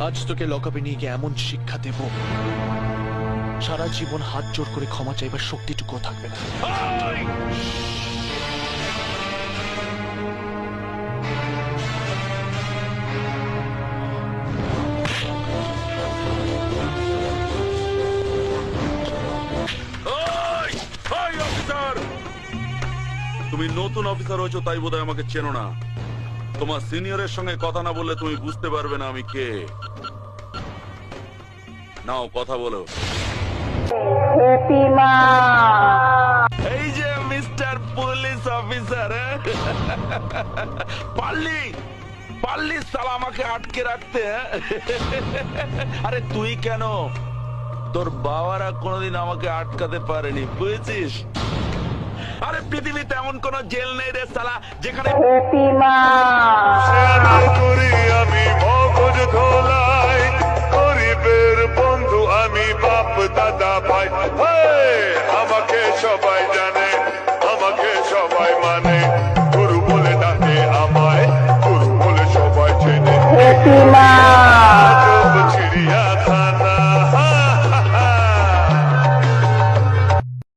আজ তোকে লকআপে নিয়ে গিয়ে এমন শিক্ষা দেব, সারা জীবন হাত জোর করে ক্ষমা চাইবার শক্তিটুকু থাকবে না। তুমি নতুন অফিসার হয়েছো তাই বোধহয় আমাকে চেনো না। তোমার সিনিয়রের সঙ্গে কথা না বললে তুমি বুঝতে পারবে না আমি কে। নাও কথা বলো। এই যে মিস্টার পুলিশ অফিসার, পারলি সালা আমাকে আটকে রাখতে। আরে তুই কেন, তোর বাবারা কোনোদিন আমাকে আটকাতে পারেনি, বুঝেছিস? আরে পৃথিবীতে এমন কোন জেল নেই রে সালা যেখানে আমি মগজ ধোলাই গরিবের বন্ধু, আমি বাপ দাদা ভাই। আমাকে সবাই জানে, আমাকে সবাই মানে, গুরু বলে ডাকে আমায়, গুরু বলে সবাই চেনে।